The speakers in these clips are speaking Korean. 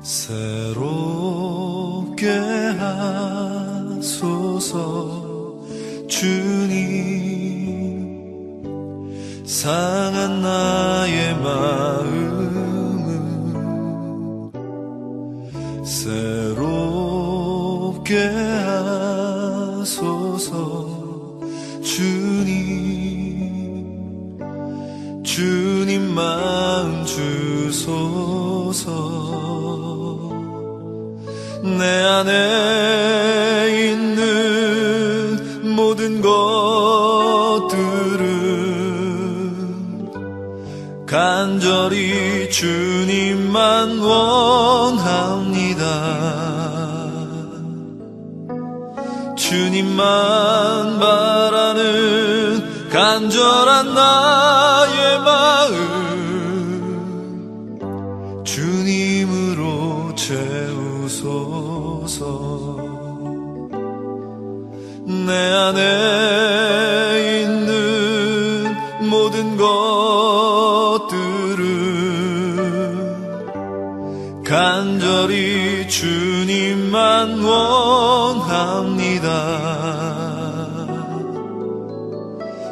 새롭게 하소서 주님. 상한 나의 마음은 새롭게 하소서 주님. 주님 마음 주소서. 내 안에 있는 모든 것들은 간절히 주님만 원합니다. 주님만 바라는 간절한 나의 마음 주님으로 채우소서. 내 안에 있는 모든 것들은 간절히 주님만 원합니다.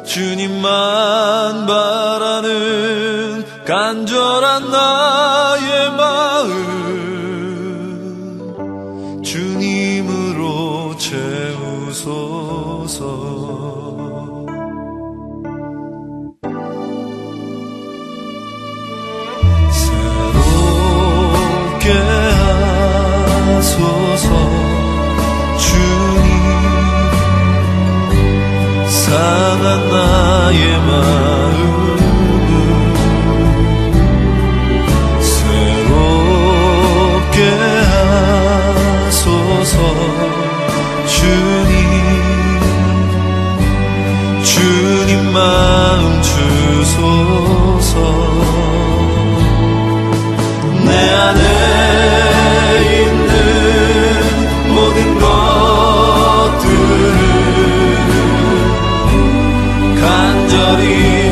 주님만 바라는 간절한 나의 마음 주님으로 채우소서. 새롭게 하소서 주님. 상한 나의 마음은 새롭게 하소서 주님. 주님 마음 주소서. 내 안에 있는 모든 것들은 간절히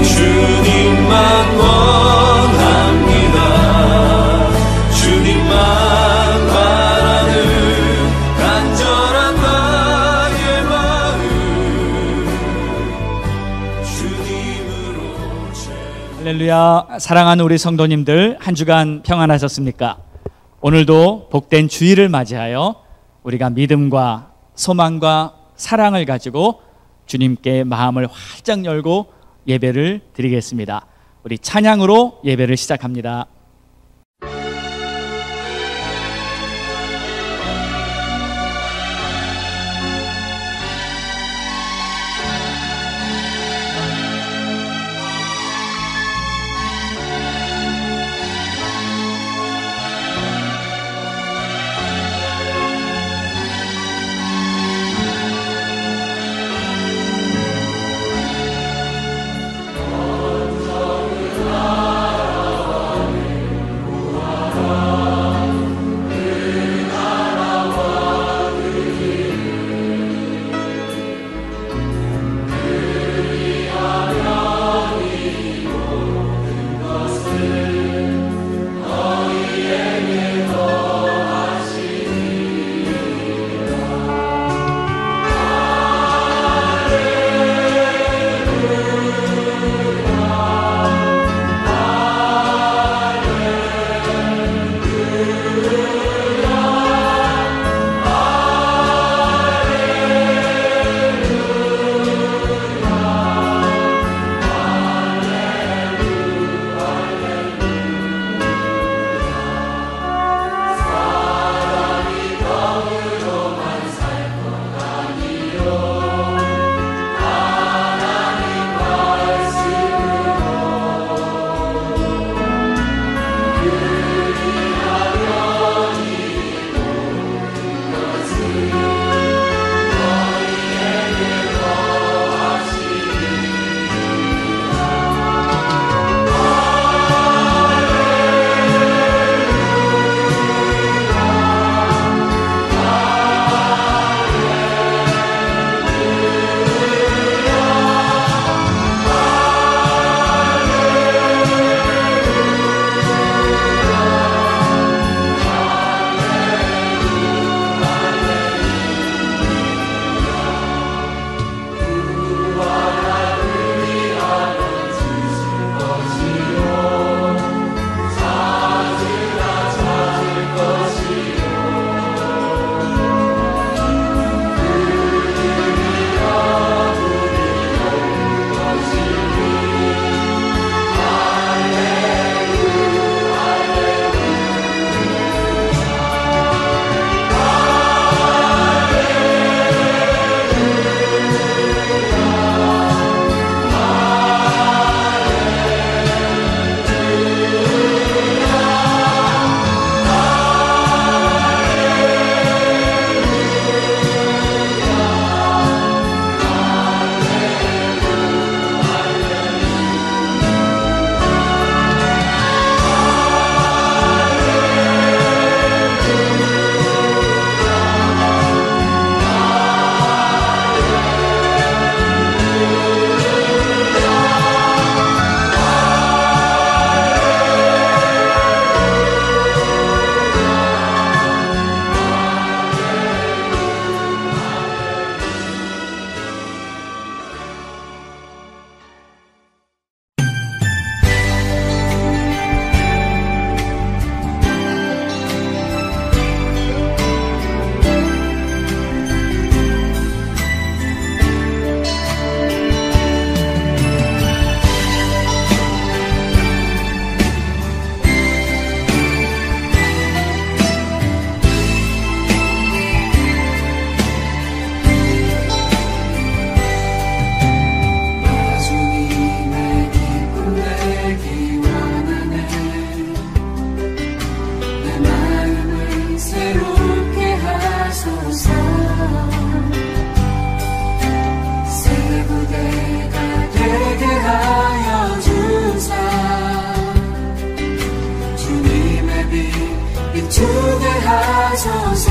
주님만 원합니다. 주님만 바라는 간절한 나의 마음 주님으로 할렐루야. 사랑하는 우리 성도님들, 한 주간 평안하셨습니까? 오늘도 복된 주일을 맞이하여 우리가 믿음과 소망과 사랑을 가지고 주님께 마음을 활짝 열고 예배를 드리겠습니다. 우리 찬양으로 예배를 시작합니다. 비추게 하소서.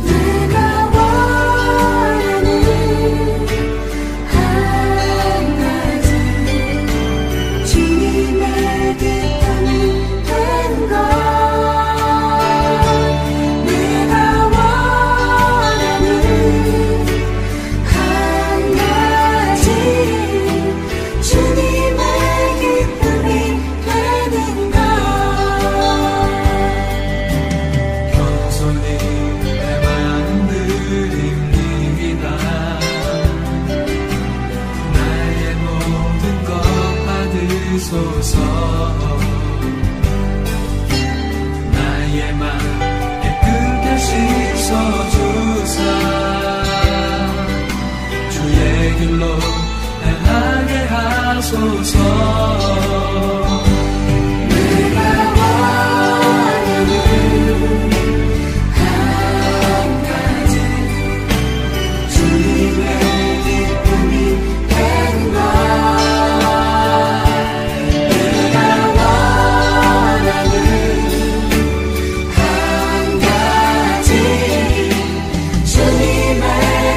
내가 원하는 한 가지 주님의 기쁨이 되는 것. 내가 원하는 한 가지 주님의 기쁨이 되는 것. 겸손히 내 마음 드립니다. 나의 모든 것 받으소서. 나의 맘 깨끗게 씻어주사 주의 길로 행하게 하소서. 내가 원하는 한 가지 주님의 기쁨이 되는 것. 내가 원하는 한 가지 주님의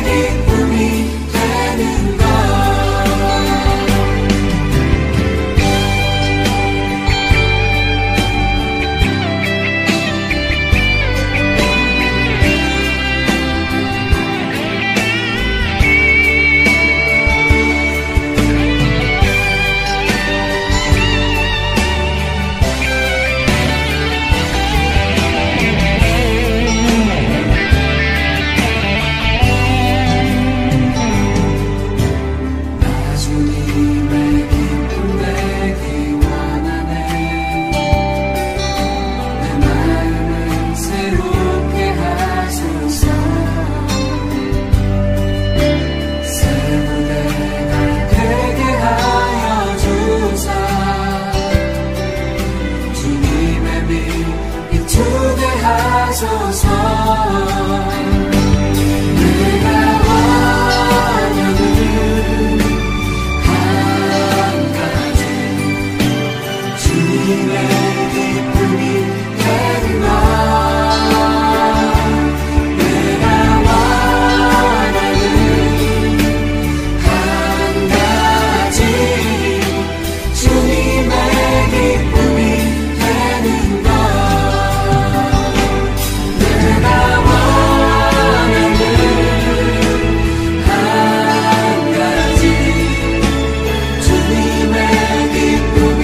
기쁨이 되는 것. 나 주님의 기쁨 되기 원하네. 내 마음을 새롭게 하소서. 새 무대가 되게 하여 주사 주님의 빛 비추게 하소서. 내가 원하는 한 가지 주님의 기쁨이 되는 것. 내가 원하는 한 가지 주님의 기쁨이 되는 것. 내가 원하는 한 가지 주님의 기쁨이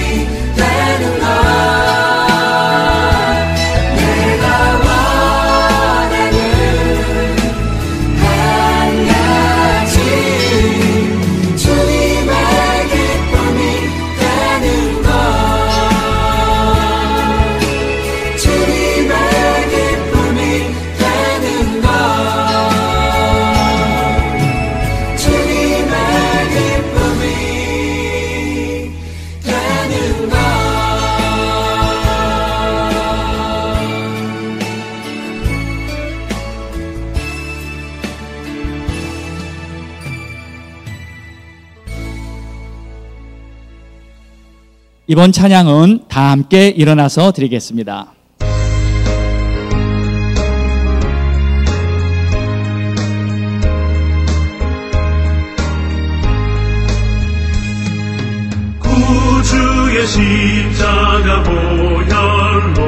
되는 것. 내가 원하는 한 가지 주님의 기쁨이 되는 것. 주님의 기쁨이 되는 것. 주님의 기쁨이 되는 것. 이번 찬양은 다 함께 일어나서 드리겠습니다. 구주의 십자가 보혈로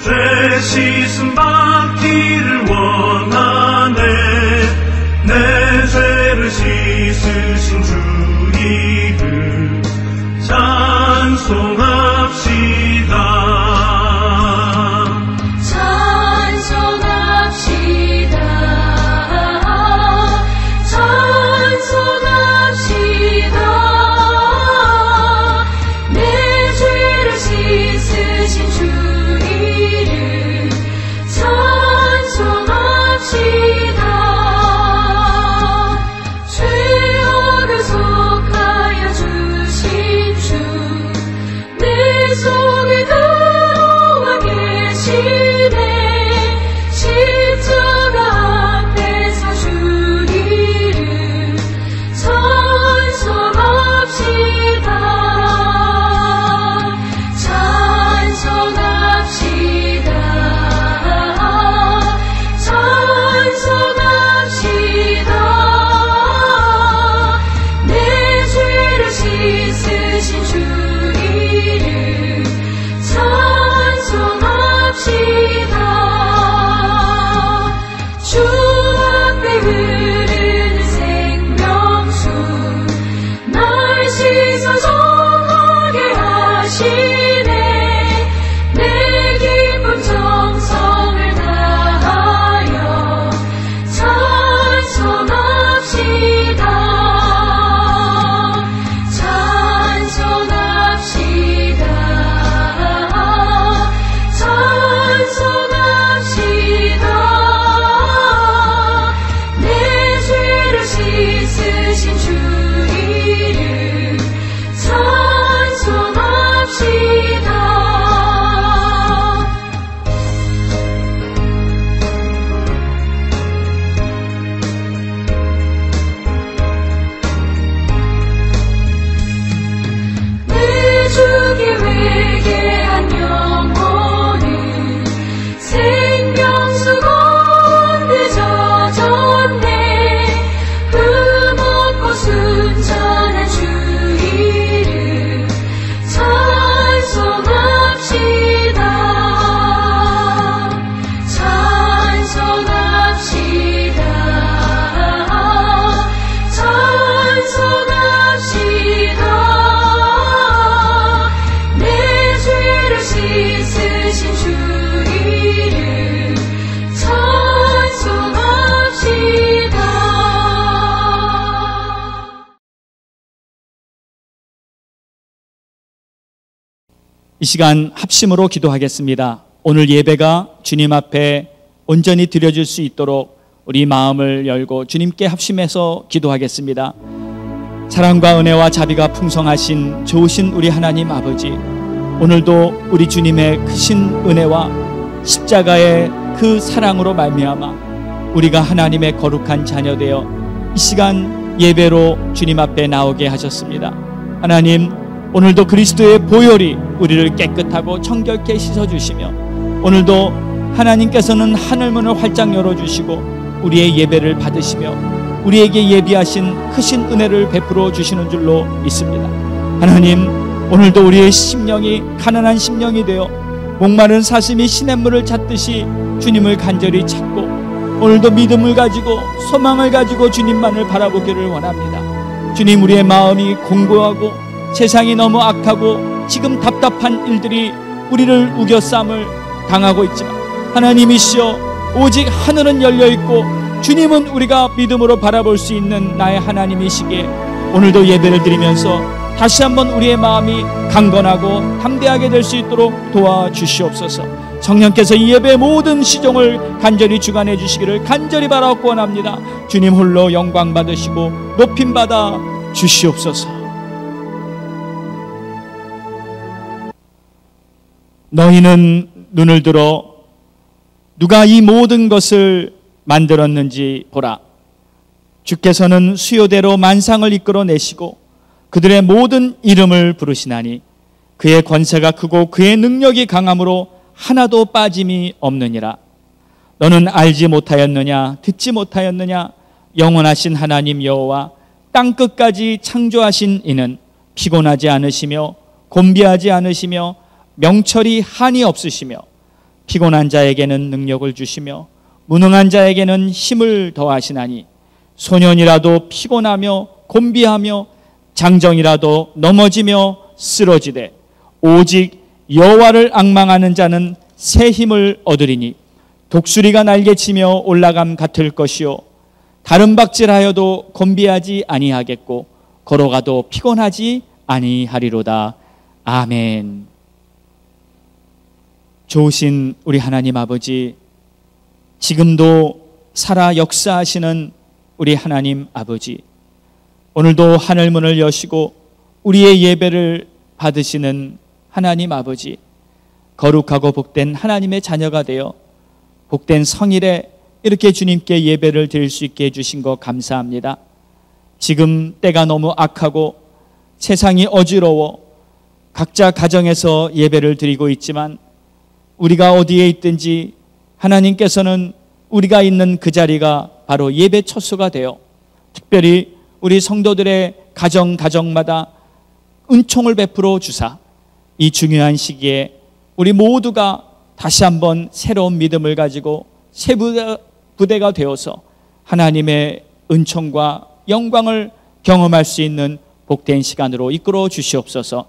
죄 씻음 받기를 원하네. 내 죄를 씻으신 주 이름 찬송합시다. 찬송합시다. 찬송합시다. 내 죄를 씻으신 이 시간 합심으로 기도하겠습니다. 오늘 예배가 주님 앞에 온전히 드려질 수 있도록 우리 마음을 열고 주님께 합심해서 기도하겠습니다. 사랑과 은혜와 자비가 풍성하신 좋으신 우리 하나님 아버지, 오늘도 우리 주님의 크신 은혜와 십자가의 그 사랑으로 말미암아 우리가 하나님의 거룩한 자녀 되어 이 시간 예배로 주님 앞에 나오게 하셨습니다. 하나님, 오늘도 그리스도의 보혈이 우리를 깨끗하고 청결케 씻어주시며 오늘도 하나님께서는 하늘문을 활짝 열어주시고 우리의 예배를 받으시며 우리에게 예비하신 크신 은혜를 베풀어 주시는 줄로 믿습니다. 하나님, 오늘도 우리의 심령이 가난한 심령이 되어 목마른 사슴이 시냇물을 찾듯이 주님을 간절히 찾고 오늘도 믿음을 가지고 소망을 가지고 주님만을 바라보기를 원합니다. 주님, 우리의 마음이 공고하고 세상이 너무 악하고 지금 답답한 일들이 우리를 우겨쌈을 당하고 있지만 하나님이시여, 오직 하늘은 열려있고 주님은 우리가 믿음으로 바라볼 수 있는 나의 하나님이시기에 오늘도 예배를 드리면서 다시 한번 우리의 마음이 강건하고 담대하게 될 수 있도록 도와주시옵소서. 성령께서 이 예배의 모든 시종을 간절히 주관해 주시기를 간절히 바라옵고 원합니다. 주님 홀로 영광 받으시고 높임 받아 주시옵소서. 너희는 눈을 들어 누가 이 모든 것을 만들었는지 보라. 주께서는 수요대로 만상을 이끌어내시고 그들의 모든 이름을 부르시나니 그의 권세가 크고 그의 능력이 강함으로 하나도 빠짐이 없느니라. 너는 알지 못하였느냐? 듣지 못하였느냐? 영원하신 하나님 여호와 땅끝까지 창조하신 이는 피곤하지 않으시며 곤비하지 않으시며 명철이 한이 없으시며 피곤한 자에게는 능력을 주시며 무능한 자에게는 힘을 더하시나니 소년이라도 피곤하며 곤비하며 장정이라도 넘어지며 쓰러지되 오직 여호와를 앙망하는 자는 새 힘을 얻으리니 독수리가 날개치며 올라감 같을 것이요 다른 박질하여도 곤비하지 아니하겠고 걸어가도 피곤하지 아니하리로다. 아멘. 좋으신 우리 하나님 아버지, 지금도 살아 역사하시는 우리 하나님 아버지, 오늘도 하늘문을 여시고 우리의 예배를 받으시는 하나님 아버지, 거룩하고 복된 하나님의 자녀가 되어 복된 성일에 이렇게 주님께 예배를 드릴 수 있게 해주신 것 감사합니다. 지금 때가 너무 악하고 세상이 어지러워 각자 가정에서 예배를 드리고 있지만 우리가 어디에 있든지 하나님께서는 우리가 있는 그 자리가 바로 예배 처소가 되어 특별히 우리 성도들의 가정마다 은총을 베풀어 주사 이 중요한 시기에 우리 모두가 다시 한번 새로운 믿음을 가지고 새 부대가 되어서 하나님의 은총과 영광을 경험할 수 있는 복된 시간으로 이끌어 주시옵소서.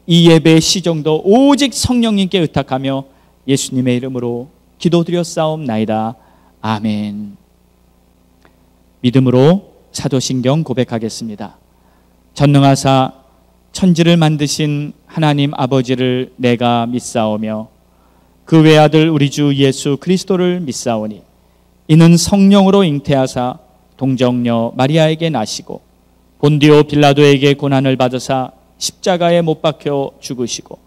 이 예배의 시정도 오직 성령님께 의탁하며 예수님의 이름으로 기도드렸사옵나이다. 아멘. 믿음으로 사도신경 고백하겠습니다. 전능하사 천지를 만드신 하나님 아버지를 내가 믿사오며 그 외아들 우리 주 예수 그리스도를 믿사오니 이는 성령으로 잉태하사 동정녀 마리아에게 나시고 본디오 빌라도에게 고난을 받으사 십자가에 못 박혀 죽으시고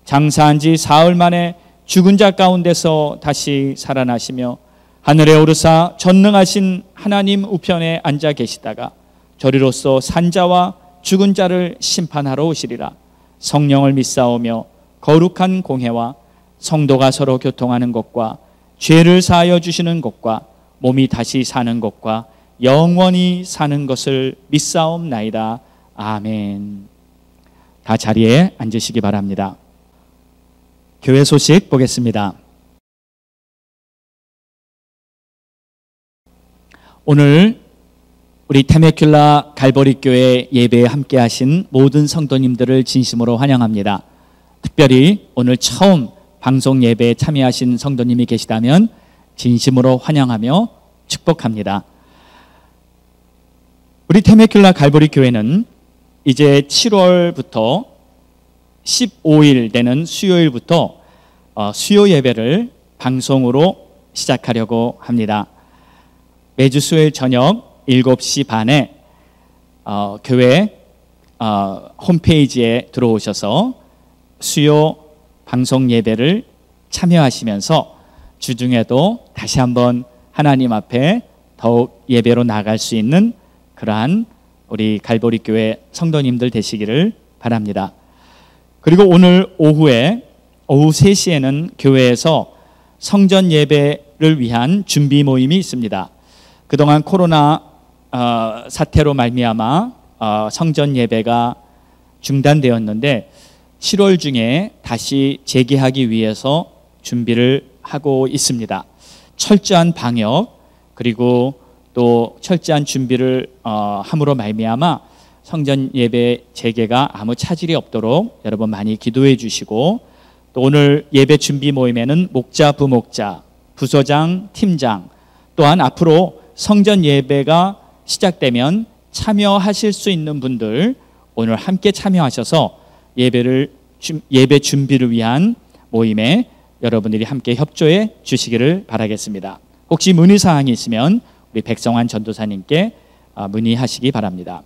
장사한 지 사흘 만에 죽은 자 가운데서 다시 살아나시며 하늘에 오르사 전능하신 하나님 우편에 앉아 계시다가 저리로서 산자와 죽은 자를 심판하러 오시리라. 성령을 믿사오며 거룩한 공회와 성도가 서로 교통하는 것과 죄를 사하여 주시는 것과 몸이 다시 사는 것과 영원히 사는 것을 믿사옵나이다. 아멘. 다 자리에 앉으시기 바랍니다. 교회 소식 보겠습니다. 오늘 우리 테메큘라 갈보리 교회 예배에 함께 하신 모든 성도님들을 진심으로 환영합니다. 특별히 오늘 처음 방송 예배에 참여하신 성도님이 계시다면 진심으로 환영하며 축복합니다. 우리 테메큘라 갈보리 교회는 이제 7월부터 15일 되는 수요일부터 수요 예배를 방송으로 시작하려고 합니다. 매주 수요일 저녁 7시 반에 교회 홈페이지에 들어오셔서 수요 방송 예배를 참여하시면서 주중에도 다시 한번 하나님 앞에 더욱 예배로 나갈 수 있는 그러한 우리 갈보리 교회 성도님들 되시기를 바랍니다. 그리고 오늘 오후 3시에는 교회에서 성전 예배를 위한 준비 모임이 있습니다. 그동안 코로나 사태로 말미암아 성전 예배가 중단되었는데 7월 중에 다시 재개하기 위해서 준비를 하고 있습니다. 철저한 방역 그리고 또 철저한 준비를 함으로 말미암아 성전 예배 재개가 아무 차질이 없도록 여러분 많이 기도해 주시고, 또 오늘 예배 준비 모임에는 목자, 부목자, 부서장, 팀장, 또한 앞으로 성전 예배가 시작되면 참여하실 수 있는 분들 오늘 함께 참여하셔서 예배 준비를 위한 모임에 여러분들이 함께 협조해 주시기를 바라겠습니다. 혹시 문의사항이 있으면 우리 백성환 전도사님께 문의하시기 바랍니다.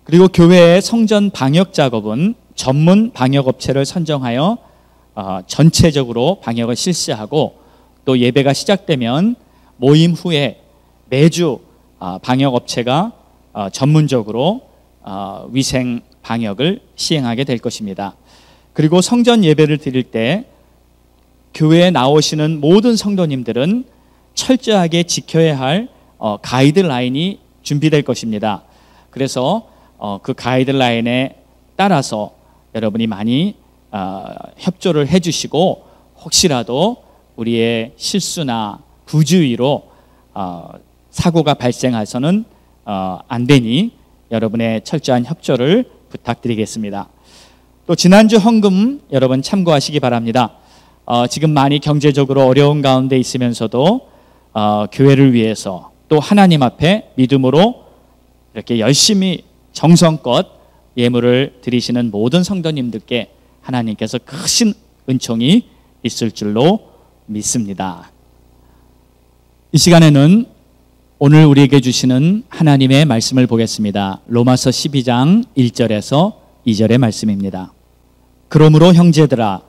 그리고 교회의 성전 방역 작업은 전문 방역업체를 선정하여 전체적으로 방역을 실시하고, 또 예배가 시작되면 모임 후에 매주 방역업체가 전문적으로 위생 방역을 시행하게 될 것입니다. 그리고 성전 예배를 드릴 때 교회에 나오시는 모든 성도님들은 철저하게 지켜야 할 가이드라인이 준비될 것입니다. 그래서 그 가이드라인에 따라서 여러분이 많이 협조를 해주시고, 혹시라도 우리의 실수나 부주의로 사고가 발생해서는 안 되니 여러분의 철저한 협조를 부탁드리겠습니다. 또 지난주 헌금 여러분 참고하시기 바랍니다. 지금 많이 경제적으로 어려운 가운데 있으면서도 교회를 위해서 또 하나님 앞에 믿음으로 이렇게 열심히 정성껏 예물을 드리시는 모든 성도님들께 하나님께서 크신 은총이 있을 줄로 믿습니다. 이 시간에는 오늘 우리에게 주시는 하나님의 말씀을 보겠습니다. 로마서 12장 1절에서 2절의 말씀입니다. 그러므로 형제들아,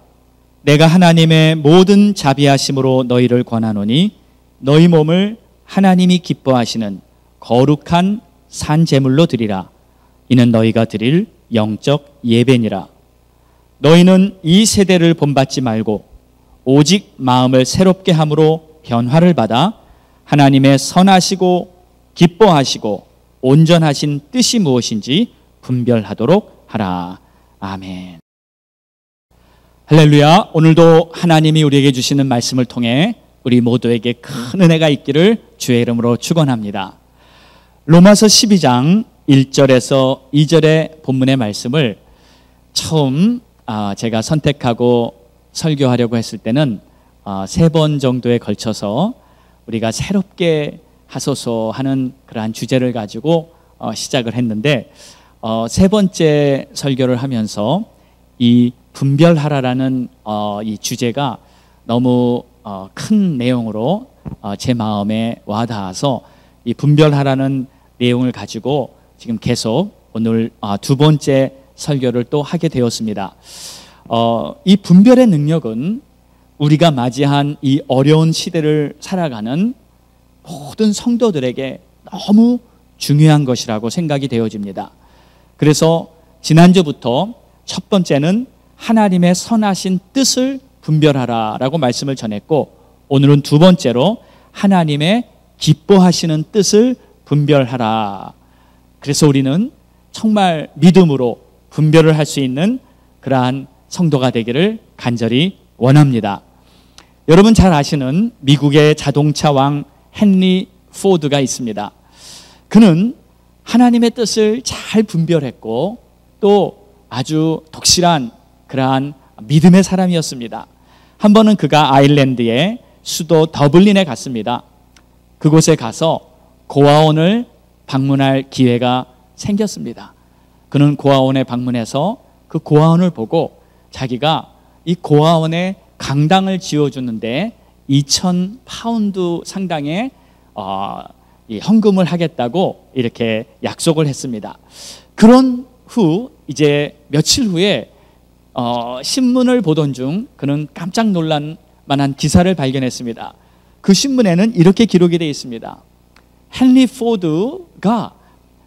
내가 하나님의 모든 자비하심으로 너희를 권하노니 너희 몸을 하나님이 기뻐하시는 거룩한 산 제물로 드리라. 이는 너희가 드릴 영적 예배니라. 너희는 이 세대를 본받지 말고 오직 마음을 새롭게 함으로 변화를 받아 하나님의 선하시고 기뻐하시고 온전하신 뜻이 무엇인지 분별하도록 하라. 아멘. 할렐루야. 오늘도 하나님이 우리에게 주시는 말씀을 통해 우리 모두에게 큰 은혜가 있기를 주의 이름으로 축원합니다. 로마서 12장 1절에서 2절의 본문의 말씀을 처음 제가 선택하고 설교하려고 했을 때는 3번 정도에 걸쳐서 우리가 새롭게 하소서 하는 그러한 주제를 가지고 시작을 했는데, 3번째 설교를 하면서 이 분별하라라는 이 주제가 너무 큰 내용으로 제 마음에 와닿아서 이 분별하라는 내용을 가지고 지금 계속 오늘 2번째 설교를 또 하게 되었습니다. 이 분별의 능력은 우리가 맞이한 이 어려운 시대를 살아가는 모든 성도들에게 너무 중요한 것이라고 생각이 되어집니다. 그래서 지난주부터 첫 번째는 하나님의 선하신 뜻을 분별하라라고 말씀을 전했고, 오늘은 2번째로 하나님의 기뻐하시는 뜻을 분별하라. 그래서 우리는 정말 믿음으로 분별을 할 수 있는 그러한 성도가 되기를 간절히 원합니다. 여러분 잘 아시는 미국의 자동차 왕 헨리 포드가 있습니다. 그는 하나님의 뜻을 잘 분별했고 또 아주 독실한 그러한 믿음의 사람이었습니다. 한 번은 그가 아일랜드의 수도 더블린에 갔습니다. 그곳에 가서 고아원을 방문할 기회가 생겼습니다. 그는 고아원에 방문해서 그 그 고아원을 보고 자기가 이 고아원에 강당을 지어주는데 2,000파운드 상당의 이 헌금을 하겠다고 이렇게 약속을 했습니다. 그런 후 이제 며칠 후에 신문을 보던 중 그는 깜짝 놀랄 만한 기사를 발견했습니다. 그 신문에는 이렇게 기록이 되어 있습니다. 헨리 포드가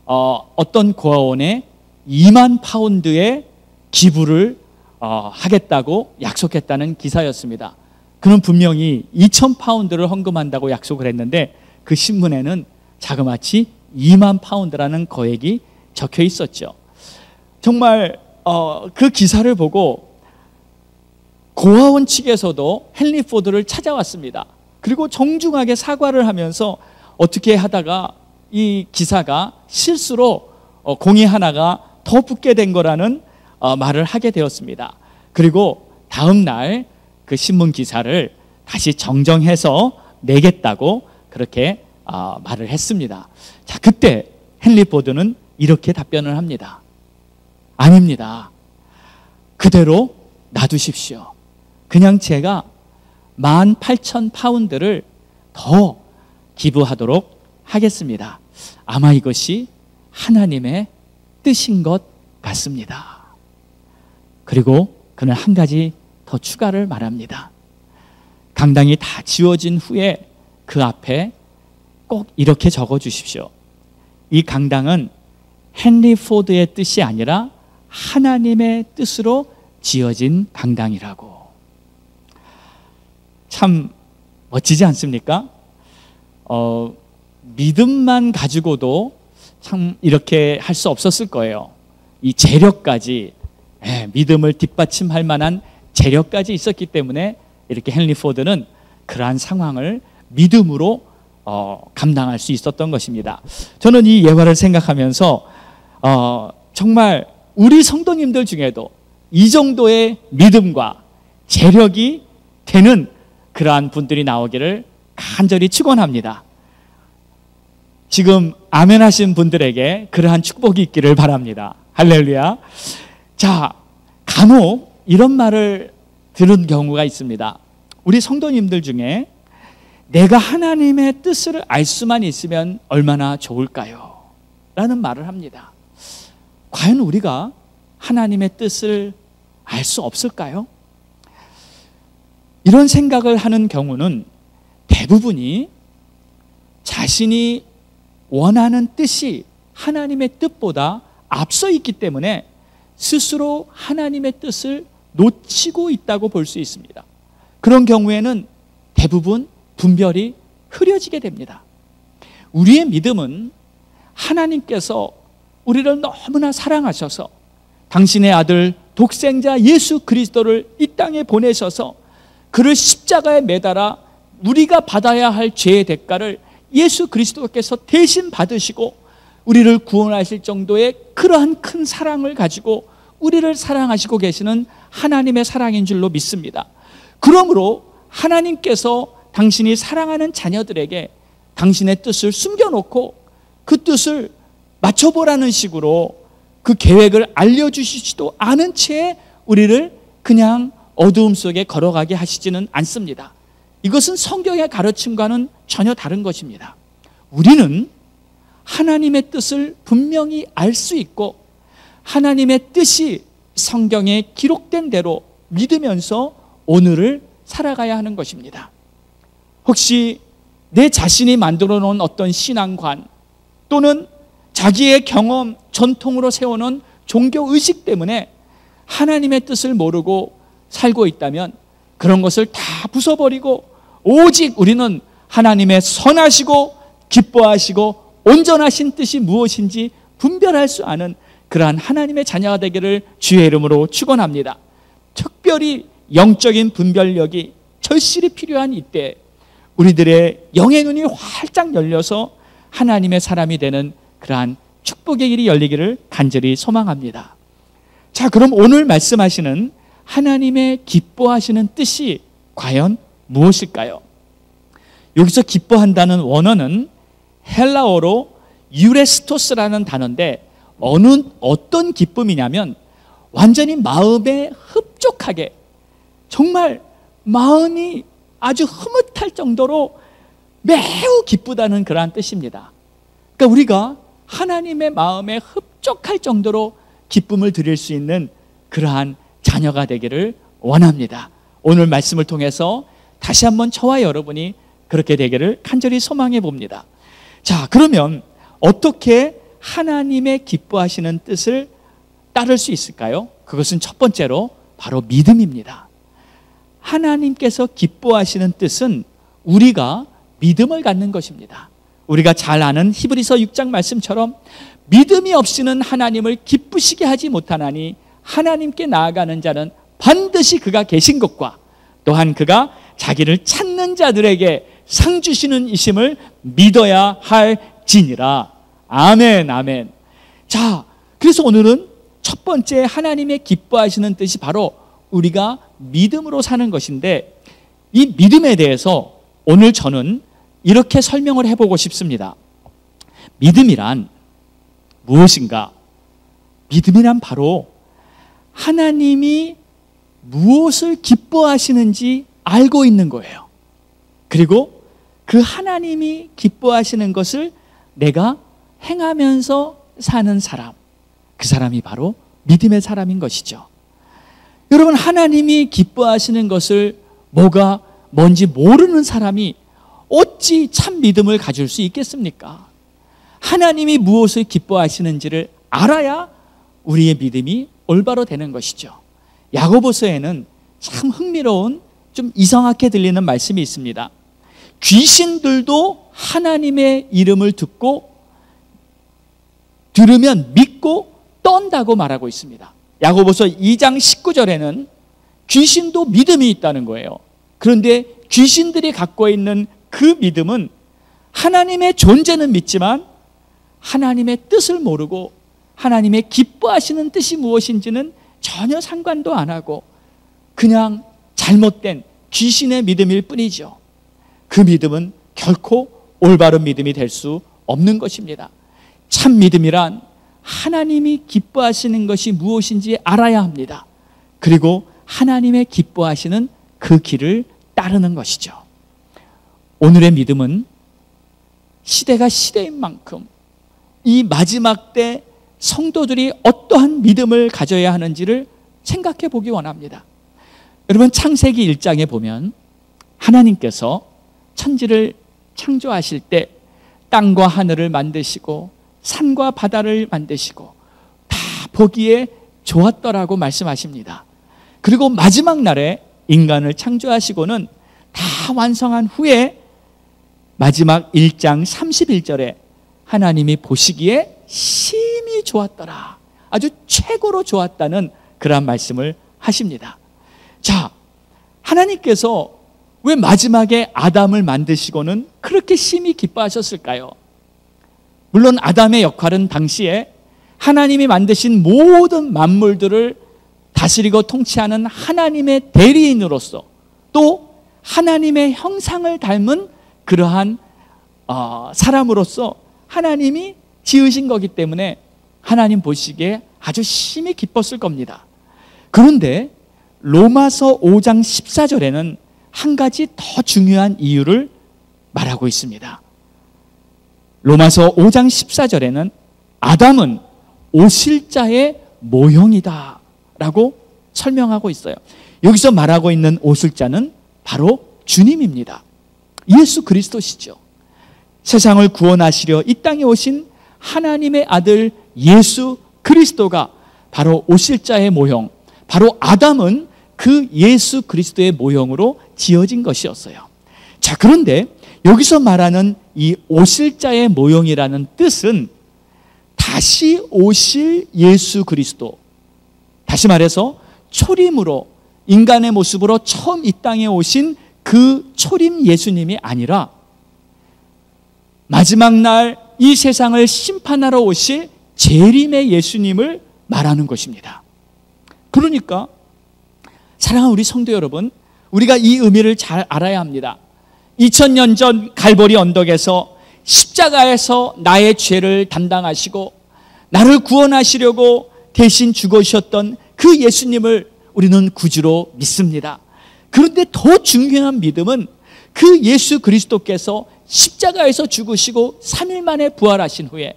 어떤 고아원에 2만 파운드의 기부를 하겠다고 약속했다는 기사였습니다. 그는 분명히 2,000파운드를 헌금한다고 약속을 했는데 그 신문에는 자그마치 2만 파운드라는 거액이 적혀 있었죠. 정말 그 기사를 보고 고아원 측에서도 헨리 포드를 찾아왔습니다. 그리고 정중하게 사과를 하면서 어떻게 하다가 이 기사가 실수로 공이 하나가 더 붙게 된 거라는 말을 하게 되었습니다. 그리고 다음 날 그 신문 기사를 다시 정정해서 내겠다고 그렇게 말을 했습니다. 자, 그때 헨리 포드는 이렇게 답변을 합니다. 아닙니다. 그대로 놔두십시오. 그냥 제가 18,000파운드를 더 기부하도록 하겠습니다. 아마 이것이 하나님의 뜻인 것 같습니다. 그리고 그는 한 가지 더 추가를 말합니다. 강당이 다 지어진 후에 그 앞에 꼭 이렇게 적어 주십시오. 이 강당은 헨리 포드의 뜻이 아니라 하나님의 뜻으로 지어진 강당이라고. 참 멋지지 않습니까? 믿음만 가지고도 참 이렇게 할 수 없었을 거예요. 이 재력까지, 믿음을 뒷받침할 만한 재력까지 있었기 때문에 이렇게 헨리 포드는 그러한 상황을 믿음으로 감당할 수 있었던 것입니다. 저는 이 예화를 생각하면서 정말 우리 성도님들 중에도 이 정도의 믿음과 재력이 되는 그러한 분들이 나오기를 간절히 축원합니다. 지금 아멘 하신 분들에게 그러한 축복이 있기를 바랍니다. 할렐루야. 자, 간혹 이런 말을 들은 경우가 있습니다. 우리 성도님들 중에 내가 하나님의 뜻을 알 수만 있으면 얼마나 좋을까요? 라는 말을 합니다. 과연 우리가 하나님의 뜻을 알 수 없을까요? 이런 생각을 하는 경우는 대부분이 자신이 원하는 뜻이 하나님의 뜻보다 앞서 있기 때문에 스스로 하나님의 뜻을 놓치고 있다고 볼 수 있습니다. 그런 경우에는 대부분 분별이 흐려지게 됩니다. 우리의 믿음은 하나님께서 우리를 너무나 사랑하셔서 당신의 아들 독생자 예수 그리스도를 이 땅에 보내셔서 그를 십자가에 매달아 우리가 받아야 할 죄의 대가를 예수 그리스도께서 대신 받으시고 우리를 구원하실 정도의 그러한 큰 사랑을 가지고 우리를 사랑하시고 계시는 하나님의 사랑인 줄로 믿습니다. 그러므로 하나님께서 당신이 사랑하는 자녀들에게 당신의 뜻을 숨겨놓고 그 뜻을 맞춰보라는 식으로 그 계획을 알려주시지도 않은 채 우리를 그냥 어두움 속에 걸어가게 하시지는 않습니다. 이것은 성경의 가르침과는 전혀 다른 것입니다. 우리는 하나님의 뜻을 분명히 알 수 있고 하나님의 뜻이 성경에 기록된 대로 믿으면서 오늘을 살아가야 하는 것입니다. 혹시 내 자신이 만들어 놓은 어떤 신앙관 또는 자기의 경험, 전통으로 세워놓은 종교의식 때문에 하나님의 뜻을 모르고 살고 있다면 그런 것을 다 부숴버리고 오직 우리는 하나님의 선하시고 기뻐하시고 온전하신 뜻이 무엇인지 분별할 수 아는 그러한 하나님의 자녀가 되기를 주의 이름으로 축원합니다. 특별히 영적인 분별력이 절실히 필요한 이때 우리들의 영의 눈이 활짝 열려서 하나님의 사람이 되는 그러한 축복의 길이 열리기를 간절히 소망합니다. 자, 그럼 오늘 말씀하시는 하나님의 기뻐하시는 뜻이 과연 무엇일까요? 여기서 기뻐한다는 원어는 헬라어로 유레스토스라는 단어인데 어떤 기쁨이냐면 완전히 마음에 흡족하게, 정말 마음이 아주 흐뭇할 정도로 매우 기쁘다는 그러한 뜻입니다. 그러니까 우리가 하나님의 마음에 흡족할 정도로 기쁨을 드릴 수 있는 그러한 자녀가 되기를 원합니다. 오늘 말씀을 통해서 다시 한번 저와 여러분이 그렇게 되기를 간절히 소망해 봅니다. 자, 그러면 어떻게 하나님의 기뻐하시는 뜻을 따를 수 있을까요? 그것은 첫 번째로 바로 믿음입니다. 하나님께서 기뻐하시는 뜻은 우리가 믿음을 갖는 것입니다. 우리가 잘 아는 히브리서 6장 말씀처럼 믿음이 없이는 하나님을 기쁘시게 하지 못하나니 하나님께 나아가는 자는 반드시 그가 계신 것과 또한 그가 자기를 찾는 자들에게 상 주시는 이심을 믿어야 할지니라. 아멘, 아멘. 자, 그래서 오늘은 첫 번째 하나님의 기뻐하시는 뜻이 바로 우리가 믿음으로 사는 것인데, 이 믿음에 대해서 오늘 저는 이렇게 설명을 해보고 싶습니다. 믿음이란 무엇인가? 믿음이란 바로 하나님이 무엇을 기뻐하시는지 알고 있는 거예요. 그리고 그 하나님이 기뻐하시는 것을 내가 행하면서 사는 사람, 그 사람이 바로 믿음의 사람인 것이죠. 여러분, 하나님이 기뻐하시는 것을 뭔지 모르는 사람이 어찌 참 믿음을 가질 수 있겠습니까? 하나님이 무엇을 기뻐하시는지를 알아야 우리의 믿음이 올바로 되는 것이죠. 야고보서에는 참 흥미로운, 좀 이상하게 들리는 말씀이 있습니다. 귀신들도 하나님의 이름을 들으면 믿고 떤다고 말하고 있습니다. 야고보서 2장 19절에는 귀신도 믿음이 있다는 거예요. 그런데 귀신들이 갖고 있는 그 믿음은 하나님의 존재는 믿지만 하나님의 뜻을 모르고 하나님의 기뻐하시는 뜻이 무엇인지는 전혀 상관도 안 하고 그냥 잘못된 귀신의 믿음일 뿐이죠. 그 믿음은 결코 올바른 믿음이 될 수 없는 것입니다. 참 믿음이란 하나님이 기뻐하시는 것이 무엇인지 알아야 합니다. 그리고 하나님의 기뻐하시는 그 길을 따르는 것이죠. 오늘의 믿음은 시대가 시대인 만큼 이 마지막 때 성도들이 어떠한 믿음을 가져야 하는지를 생각해 보기 원합니다. 여러분, 창세기 1장에 보면 하나님께서 천지를 창조하실 때 땅과 하늘을 만드시고 산과 바다를 만드시고 다 보기에 좋았더라고 말씀하십니다. 그리고 마지막 날에 인간을 창조하시고는 다 완성한 후에 마지막 1장 31절에 하나님이 보시기에 심히 좋았더라, 아주 최고로 좋았다는 그런 말씀을 하십니다. 자, 하나님께서 왜 마지막에 아담을 만드시고는 그렇게 심히 기뻐하셨을까요? 물론 아담의 역할은 당시에 하나님이 만드신 모든 만물들을 다스리고 통치하는 하나님의 대리인으로서 또 하나님의 형상을 닮은 그러한 사람으로서 하나님이 지으신 거기 때문에 하나님 보시기에 아주 심히 기뻤을 겁니다. 그런데 로마서 5장 14절에는 한 가지 더 중요한 이유를 말하고 있습니다. 로마서 5장 14절에는 아담은 오실자의 모형이다 라고 설명하고 있어요. 여기서 말하고 있는 오실자는 바로 주님입니다. 예수 그리스도시죠. 세상을 구원하시려 이 땅에 오신 하나님의 아들 예수 그리스도가 바로 오실자의 모형, 바로 아담은 그 예수 그리스도의 모형으로 지어진 것이었어요. 자, 그런데 여기서 말하는 이 오실자의 모형이라는 뜻은 다시 오실 예수 그리스도, 다시 말해서 초림으로 인간의 모습으로 처음 이 땅에 오신 그 초림 예수님이 아니라 마지막 날 이 세상을 심판하러 오실 재림의 예수님을 말하는 것입니다. 그러니까 사랑하는 우리 성도 여러분, 우리가 이 의미를 잘 알아야 합니다. 2000년 전 갈보리 언덕에서 십자가에서 나의 죄를 담당하시고 나를 구원하시려고 대신 죽으셨던 그 예수님을 우리는 구주로 믿습니다. 그런데 더 중요한 믿음은 그 예수 그리스도께서 십자가에서 죽으시고 3일 만에 부활하신 후에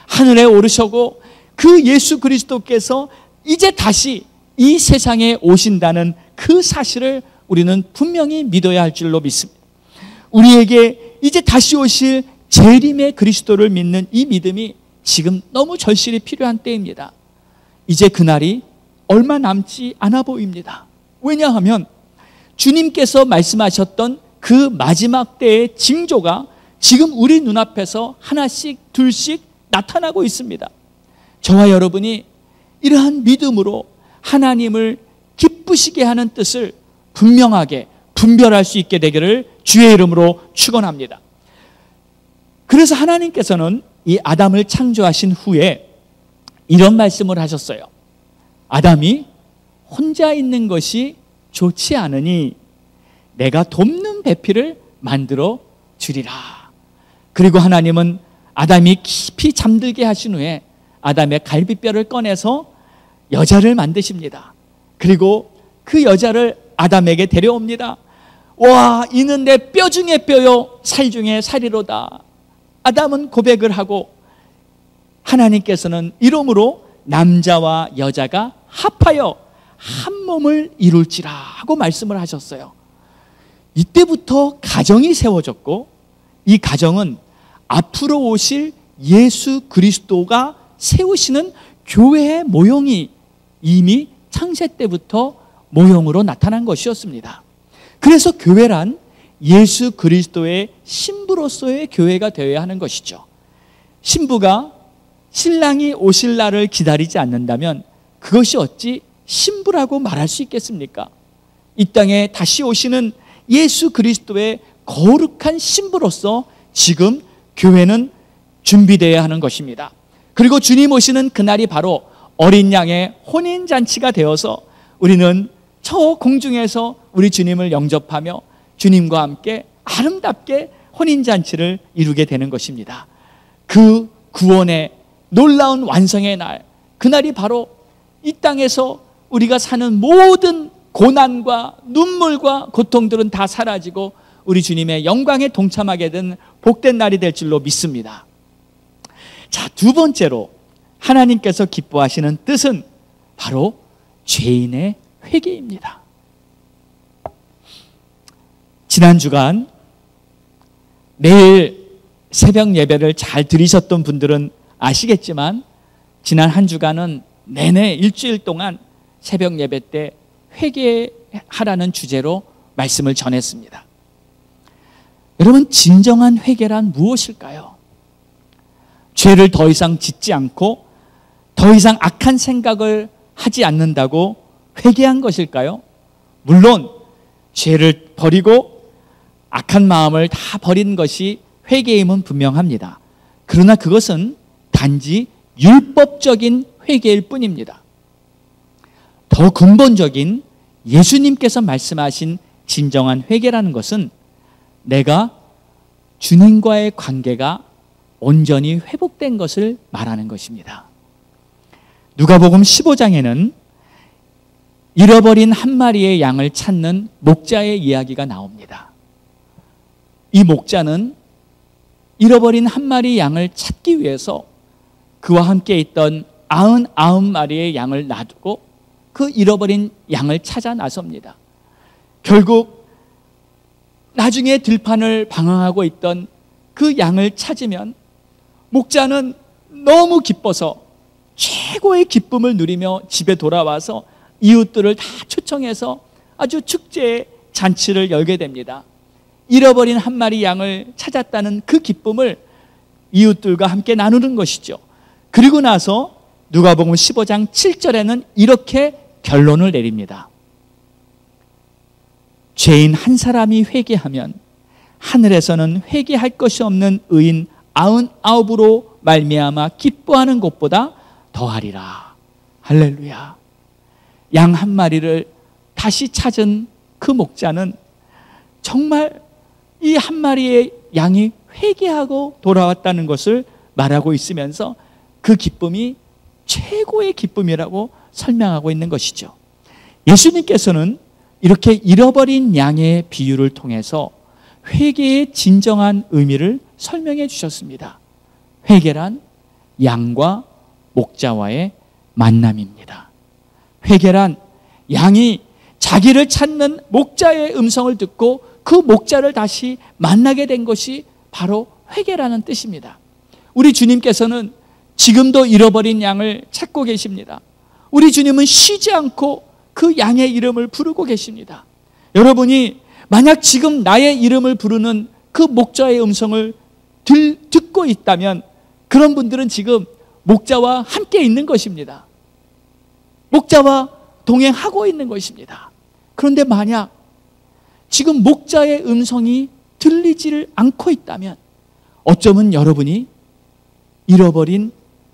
하늘에 오르셔고 그 예수 그리스도께서 이제 다시 이 세상에 오신다는 그 사실을 우리는 분명히 믿어야 할 줄로 믿습니다. 우리에게 이제 다시 오실 재림의 그리스도를 믿는 이 믿음이 지금 너무 절실히 필요한 때입니다. 이제 그날이 얼마 남지 않아 보입니다. 왜냐하면 주님께서 말씀하셨던 그 마지막 때의 징조가 지금 우리 눈앞에서 하나씩 둘씩 나타나고 있습니다. 저와 여러분이 이러한 믿음으로 하나님을 기쁘시게 하는 뜻을 분명하게 분별할 수 있게 되기를 주의 이름으로 축원합니다. 그래서 하나님께서는 이 아담을 창조하신 후에 이런 말씀을 하셨어요. 아담이 혼자 있는 것이 좋지 않으니 내가 돕는 배필을 만들어 주리라. 그리고 하나님은 아담이 깊이 잠들게 하신 후에 아담의 갈비뼈를 꺼내서 여자를 만드십니다. 그리고 그 여자를 아담에게 데려옵니다. 와, 이는 내 뼈 중에 뼈요 살 중에 살이로다. 아담은 고백을 하고 하나님께서는 이러므로 남자와 여자가 합하여 한 몸을 이룰지라 하고 말씀을 하셨어요. 이때부터 가정이 세워졌고 이 가정은 앞으로 오실 예수 그리스도가 세우시는 교회의 모형이 이미 창세 때부터 모형으로 나타난 것이었습니다. 그래서 교회란 예수 그리스도의 신부로서의 교회가 되어야 하는 것이죠. 신부가 신랑이 오실 날을 기다리지 않는다면 그것이 어찌 신부라고 말할 수 있겠습니까? 이 땅에 다시 오시는 예수 그리스도의 거룩한 신부로서 지금 교회는 준비되어야 하는 것입니다. 그리고 주님 오시는 그날이 바로 어린 양의 혼인잔치가 되어서 우리는 저 공중에서 우리 주님을 영접하며 주님과 함께 아름답게 혼인잔치를 이루게 되는 것입니다. 그 구원의 놀라운 완성의 날, 그날이 바로 이 땅에서 우리가 사는 모든 고난과 눈물과 고통들은 다 사라지고 우리 주님의 영광에 동참하게 된 복된 날이 될 줄로 믿습니다. 자, 두 번째로 하나님께서 기뻐하시는 뜻은 바로 죄인의 회개입니다. 지난 주간 매일 새벽 예배를 잘 들으셨던 분들은 아시겠지만 지난 한 주간은 내내 일주일 동안 새벽 예배 때 회개하라는 주제로 말씀을 전했습니다. 여러분, 진정한 회개란 무엇일까요? 죄를 더 이상 짓지 않고 더 이상 악한 생각을 하지 않는다고 회개한 것일까요? 물론 죄를 버리고 악한 마음을 다 버린 것이 회개임은 분명합니다. 그러나 그것은 단지 율법적인 회개일 뿐입니다. 더 근본적인 예수님께서 말씀하신 진정한 회개라는 것은 내가 주님과의 관계가 온전히 회복된 것을 말하는 것입니다. 누가복음 15장에는 잃어버린 한 마리의 양을 찾는 목자의 이야기가 나옵니다. 이 목자는 잃어버린 한 마리 양을 찾기 위해서 그와 함께 있던 99마리의 양을 놔두고 그 잃어버린 양을 찾아 나섭니다. 결국 나중에 들판을 방황하고 있던 그 양을 찾으면 목자는 너무 기뻐서 최고의 기쁨을 누리며 집에 돌아와서 이웃들을 다 초청해서 아주 축제의 잔치를 열게 됩니다. 잃어버린 한 마리 양을 찾았다는 그 기쁨을 이웃들과 함께 나누는 것이죠. 그리고 나서 누가복음 15장 7절에는 이렇게 결론을 내립니다. 죄인 한 사람이 회개하면 하늘에서는 회개할 것이 없는 의인 99으로 말미암아 기뻐하는 것보다 더하리라. 할렐루야. 양 한 마리를 다시 찾은 그 목자는 정말 이 한 마리의 양이 회개하고 돌아왔다는 것을 말하고 있으면서 그 기쁨이 최고의 기쁨이라고 설명하고 있는 것이죠. 예수님께서는 이렇게 잃어버린 양의 비유를 통해서 회개의 진정한 의미를 설명해 주셨습니다. 회개란 양과 목자와의 만남입니다. 회개란 양이 자기를 찾는 목자의 음성을 듣고 그 목자를 다시 만나게 된 것이 바로 회개라는 뜻입니다. 우리 주님께서는 지금도 잃어버린 양을 찾고 계십니다. 우리 주님은 쉬지 않고 그 양의 이름을 부르고 계십니다. 여러분이 만약 지금 나의 이름을 부르는 그 목자의 음성을 듣고 있다면 그런 분들은 지금 목자와 함께 있는 것입니다. 목자와 동행하고 있는 것입니다. 그런데 만약 지금 목자의 음성이 들리지를 않고 있다면 어쩌면 여러분이 잃어버린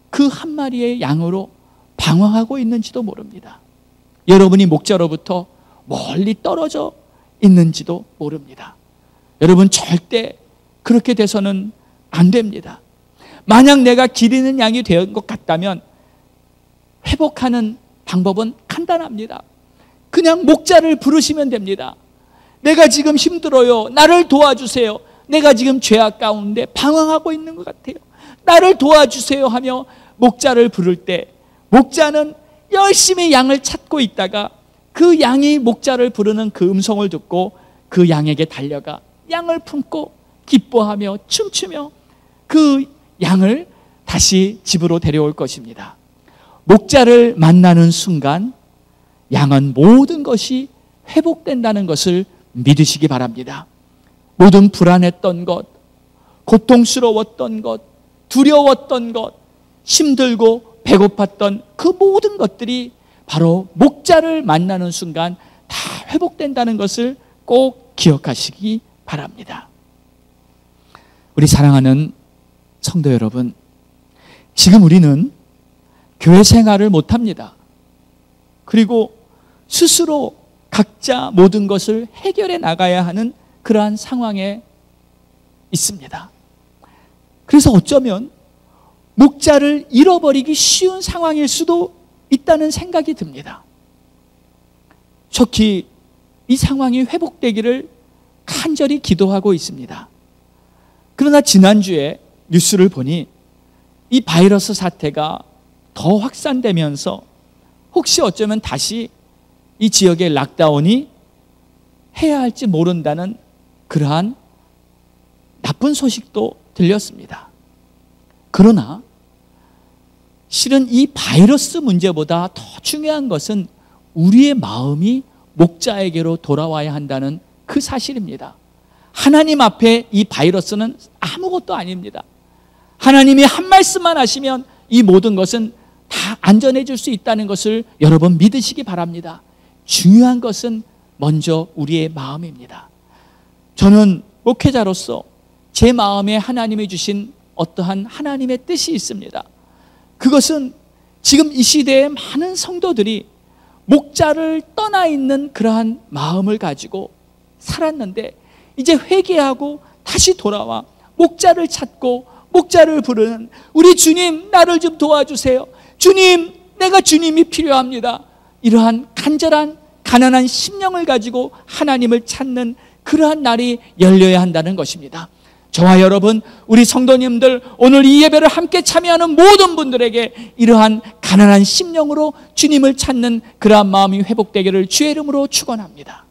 그 한 마리의 양으로 방황하고 있는지도 모릅니다. 여러분이 목자로부터 멀리 떨어져 있는지도 모릅니다. 여러분 절대 그렇게 돼서는 안 됩니다. 만약 내가 기르는 양이 된 것 같다면 회복하는 방법은 간단합니다. 그냥 목자를 부르시면 됩니다. 내가 지금 힘들어요. 나를 도와주세요. 내가 지금 죄악 가운데 방황하고 있는 것 같아요. 나를 도와주세요 하며 목자를 부를 때 목자는 열심히 양을 찾고 있다가 그 양이 목자를 부르는 그 음성을 듣고 그 양에게 달려가 양을 품고 기뻐하며 춤추며 그 양을 다시 집으로 데려올 것입니다. 목자를 만나는 순간 양은 모든 것이 회복된다는 것을 믿으시기 바랍니다. 모든 불안했던 것, 고통스러웠던 것, 두려웠던 것, 힘들고 배고팠던 그 모든 것들이 바로 목자를 만나는 순간 다 회복된다는 것을 꼭 기억하시기 바랍니다. 우리 사랑하는 성도 여러분, 지금 우리는 교회 생활을 못합니다. 그리고 스스로 각자 모든 것을 해결해 나가야 하는 그러한 상황에 있습니다. 그래서 어쩌면 목자를 잃어버리기 쉬운 상황일 수도 있다는 생각이 듭니다. 속히 이 상황이 회복되기를 간절히 기도하고 있습니다. 그러나 지난주에 뉴스를 보니 이 바이러스 사태가 더 확산되면서 혹시 어쩌면 다시 이 지역의 락다운이 해야 할지 모른다는 그러한 나쁜 소식도 들렸습니다. 그러나 실은 이 바이러스 문제보다 더 중요한 것은 우리의 마음이 목자에게로 돌아와야 한다는 그 사실입니다. 하나님 앞에 이 바이러스는 아무것도 아닙니다. 하나님이 한 말씀만 하시면 이 모든 것은 다 안전해질 수 있다는 것을 여러분 믿으시기 바랍니다. 중요한 것은 먼저 우리의 마음입니다. 저는 목회자로서 제 마음에 하나님이 주신 어떠한 하나님의 뜻이 있습니다. 그것은 지금 이 시대에 많은 성도들이 목자를 떠나 있는 그러한 마음을 가지고 살았는데 이제 회개하고 다시 돌아와 목자를 찾고 목자를 부르는 우리 주님 나를 좀 도와주세요. 주님 내가 주님이 필요합니다. 이러한 간절한 가난한 심령을 가지고 하나님을 찾는 그러한 날이 열려야 한다는 것입니다. 저와 여러분 우리 성도님들 오늘 이 예배를 함께 참여하는 모든 분들에게 이러한 가난한 심령으로 주님을 찾는 그러한 마음이 회복되기를 주의 이름으로 축원합니다.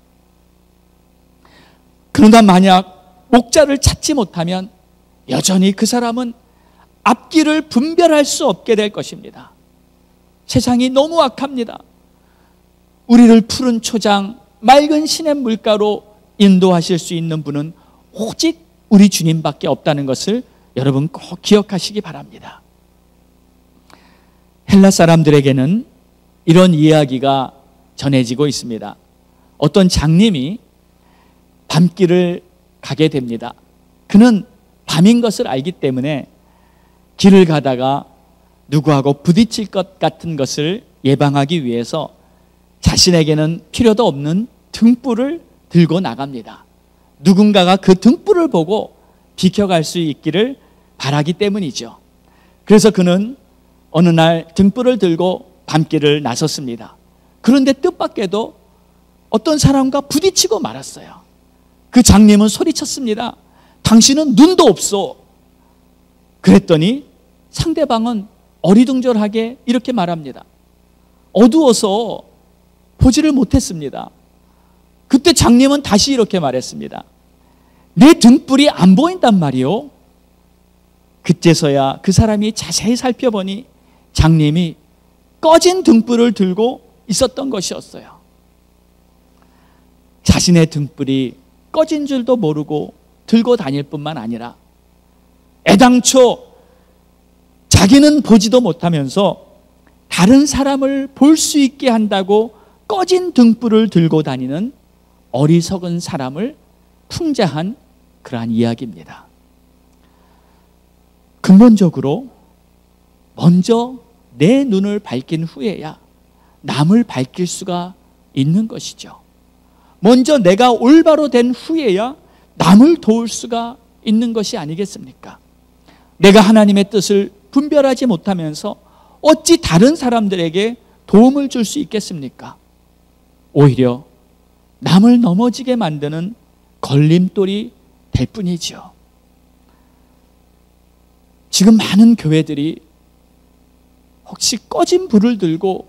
그러나 만약 목자를 찾지 못하면 여전히 그 사람은 앞길을 분별할 수 없게 될 것입니다. 세상이 너무 악합니다. 우리를 푸른 초장, 맑은 시냇 물가로 인도하실 수 있는 분은 오직 우리 주님밖에 없다는 것을 여러분 꼭 기억하시기 바랍니다. 헬라 사람들에게는 이런 이야기가 전해지고 있습니다. 어떤 장님이 밤길을 가게 됩니다. 그는 밤인 것을 알기 때문에 길을 가다가 누구하고 부딪힐 것 같은 것을 예방하기 위해서 자신에게는 필요도 없는 등불을 들고 나갑니다. 누군가가 그 등불을 보고 비켜갈 수 있기를 바라기 때문이죠. 그래서 그는 어느 날 등불을 들고 밤길을 나섰습니다. 그런데 뜻밖에도 어떤 사람과 부딪히고 말았어요. 그 장님은 소리쳤습니다. 당신은 눈도 없어. 그랬더니 상대방은 어리둥절하게 이렇게 말합니다. 어두워서 보지를 못했습니다. 그때 장님은 다시 이렇게 말했습니다. 내 등불이 안 보인단 말이요. 그때서야 그 사람이 자세히 살펴보니 장님이 꺼진 등불을 들고 있었던 것이었어요. 자신의 등불이 꺼진 줄도 모르고 들고 다닐 뿐만 아니라 애당초 자기는 보지도 못하면서 다른 사람을 볼 수 있게 한다고 꺼진 등불을 들고 다니는 어리석은 사람을 풍자한 그러한 이야기입니다. 근본적으로 먼저 내 눈을 밝힌 후에야 남을 밝힐 수가 있는 것이죠. 먼저 내가 올바로 된 후에야 남을 도울 수가 있는 것이 아니겠습니까? 내가 하나님의 뜻을 분별하지 못하면서 어찌 다른 사람들에게 도움을 줄 수 있겠습니까? 오히려 남을 넘어지게 만드는 걸림돌이 될 뿐이지요. 지금 많은 교회들이 혹시 꺼진 불을 들고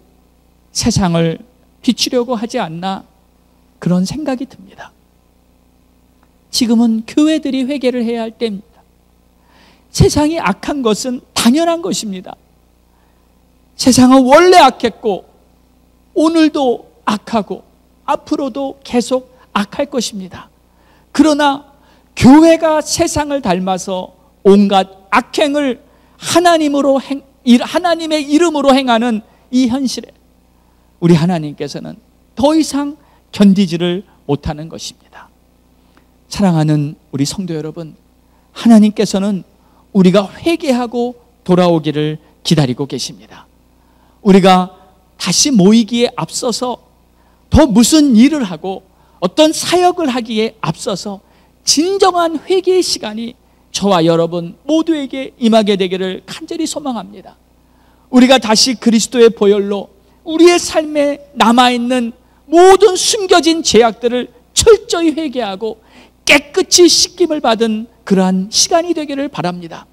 세상을 비추려고 하지 않나 그런 생각이 듭니다. 지금은 교회들이 회개를 해야 할 때입니다. 세상이 악한 것은 당연한 것입니다. 세상은 원래 악했고 오늘도 악하고 앞으로도 계속 악할 것입니다. 그러나 교회가 세상을 닮아서 온갖 악행을 하나님의 이름으로 행하는 이 현실에 우리 하나님께서는 더 이상 견디지를 못하는 것입니다. 사랑하는 우리 성도 여러분, 하나님께서는 우리가 회개하고 돌아오기를 기다리고 계십니다. 우리가 다시 모이기에 앞서서 더 무슨 일을 하고 어떤 사역을 하기에 앞서서 진정한 회개의 시간이 저와 여러분 모두에게 임하게 되기를 간절히 소망합니다. 우리가 다시 그리스도의 보혈로 우리의 삶에 남아있는 모든 숨겨진 죄악들을 철저히 회개하고 깨끗이 씻김을 받은 그러한 시간이 되기를 바랍니다.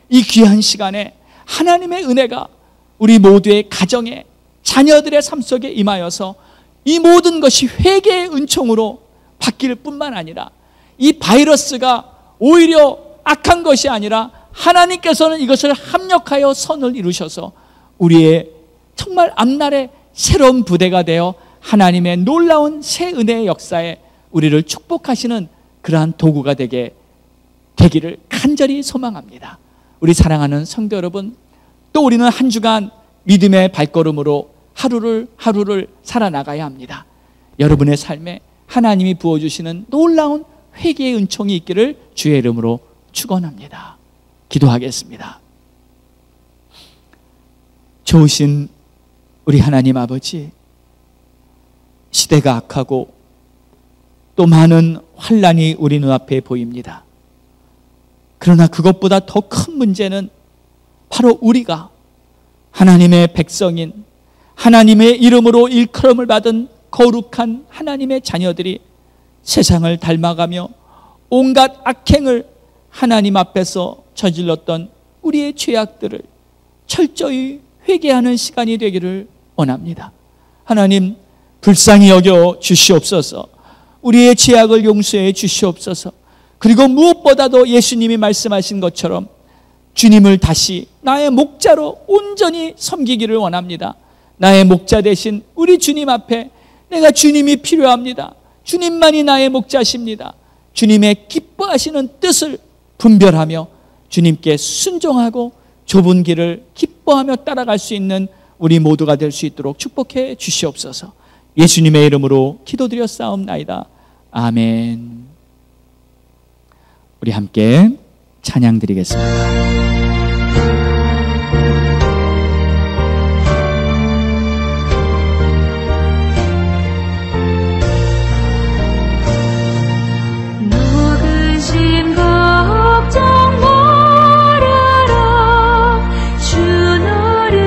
이 귀한 시간에 하나님의 은혜가 우리 모두의 가정에 자녀들의 삶 속에 임하여서 이 모든 것이 회개의 은총으로 바뀔 뿐만 아니라 이 바이러스가 오히려 악한 것이 아니라 하나님께서는 이것을 합력하여 선을 이루셔서 우리의 정말 앞날의 새로운 부대가 되어 하나님의 놀라운 새 은혜의 역사에 우리를 축복하시는 그러한 도구가 되기를 간절히 소망합니다. 우리 사랑하는 성도 여러분, 또 우리는 한 주간 믿음의 발걸음으로 하루를 살아나가야 합니다. 여러분의 삶에 하나님이 부어주시는 놀라운 회개의 은총이 있기를 주의 이름으로 축원합니다. 기도하겠습니다. 좋으신 우리 하나님 아버지, 시대가 악하고 또 많은 환난이 우리 눈앞에 보입니다. 그러나 그것보다 더 큰 문제는 바로 우리가 하나님의 백성인 하나님의 이름으로 일컬음을 받은 거룩한 하나님의 자녀들이 세상을 닮아가며 온갖 악행을 하나님 앞에서 저질렀던 우리의 죄악들을 철저히 회개하는 시간이 되기를 원합니다. 하나님, 불쌍히 여겨 주시옵소서. 우리의 죄악을 용서해 주시옵소서. 그리고 무엇보다도 예수님이 말씀하신 것처럼 주님을 다시 나의 목자로 온전히 섬기기를 원합니다. 나의 목자 대신 우리 주님 앞에 내가 주님이 필요합니다. 주님만이 나의 목자십니다. 주님의 기뻐하시는 뜻을 분별하며 주님께 순종하고 좁은 길을 기뻐하며 따라갈 수 있는 우리 모두가 될 수 있도록 축복해 주시옵소서. 예수님의 이름으로 기도드렸사옵나이다. 아멘. 우리 함께 찬양 드리겠습니다. 누구신 걱정 말아라 주 너를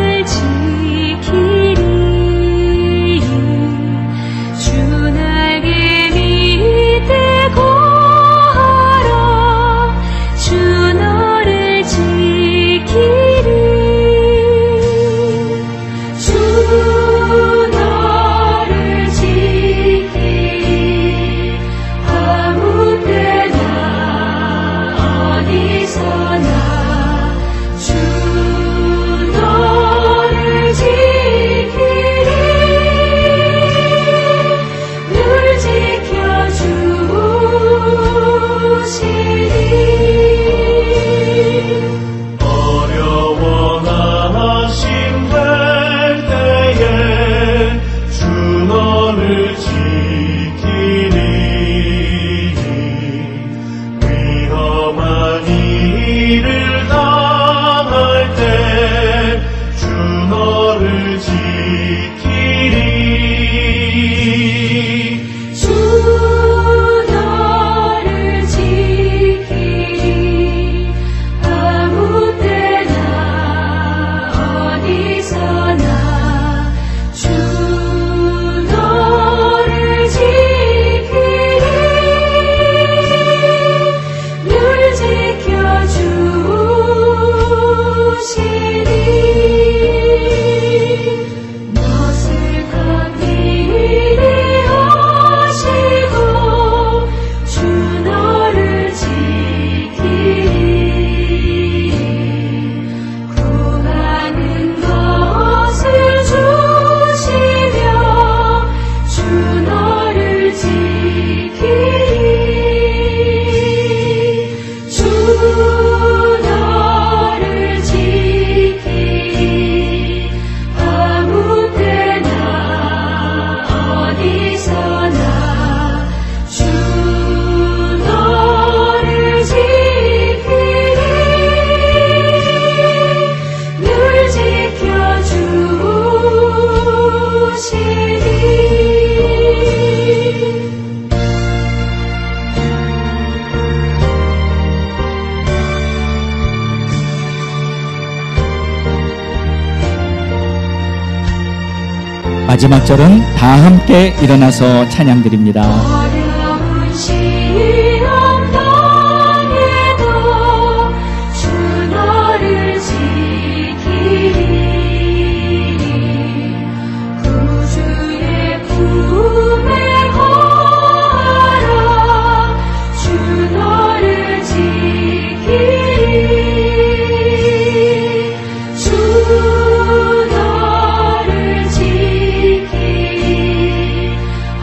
마지막 절은 다 함께 일어나서 찬양드립니다. 어려운 시험 당해도 주 너를 지키리. 구주의 품에 거하라. 주 너를 지키리. 주 너를 지키리.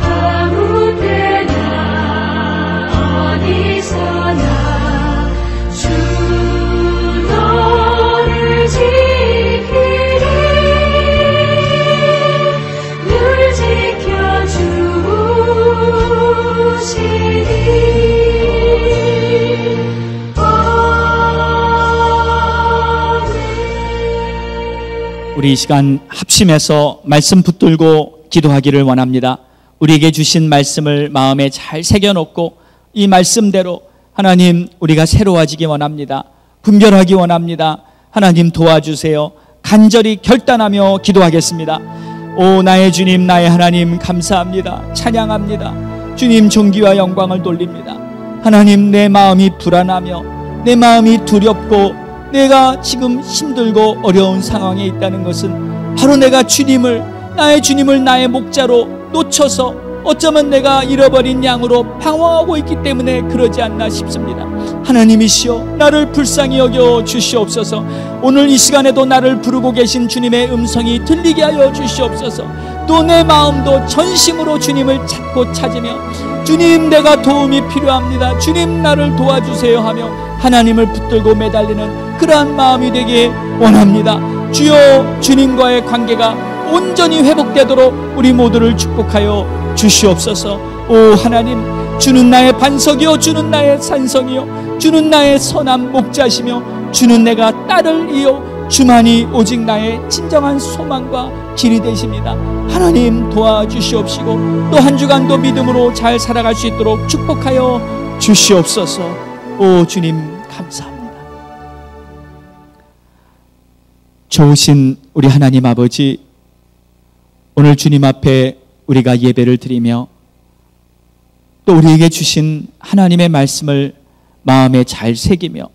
아무 때나 어디서나 주 너를 지키리. 늘 지켜주시리. 우리 이 시간 합심해서 말씀 붙들고 기도하기를 원합니다. 우리에게 주신 말씀을 마음에 잘 새겨놓고 이 말씀대로 하나님 우리가 새로워지기 원합니다. 분별하기 원합니다. 하나님 도와주세요. 간절히 결단하며 기도하겠습니다. 오 나의 주님 나의 하나님 감사합니다. 찬양합니다. 주님 존귀와 영광을 돌립니다. 하나님 내 마음이 불안하며 내 마음이 두렵고 내가 지금 힘들고 어려운 상황에 있다는 것은 바로 내가 나의 주님을 나의 목자로 놓쳐서 어쩌면 내가 잃어버린 양으로 방황하고 있기 때문에 그러지 않나 싶습니다. 하나님이시여 나를 불쌍히 여겨 주시옵소서. 오늘 이 시간에도 나를 부르고 계신 주님의 음성이 들리게 하여 주시옵소서. 또 내 마음도 전심으로 주님을 찾으며 주님 내가 도움이 필요합니다. 주님 나를 도와주세요 하며 하나님을 붙들고 매달리는 그러한 마음이 되길 원합니다. 주여 주님과의 관계가 온전히 회복되도록 우리 모두를 축복하여 주시옵소서. 오 하나님 주는 나의 반석이요 주는 나의 산성이요 주는 나의 선한 목자시며 주는 내가 딸을 이어 주만이 오직 나의 진정한 소망과 길이 되십니다. 하나님 도와주시옵시고 또 한 주간도 믿음으로 잘 살아갈 수 있도록 축복하여 주시옵소서. 오 주님 감사합니다. 좋으신 우리 하나님 아버지, 오늘 주님 앞에 우리가 예배를 드리며 또 우리에게 주신 하나님의 말씀을 마음에 잘 새기며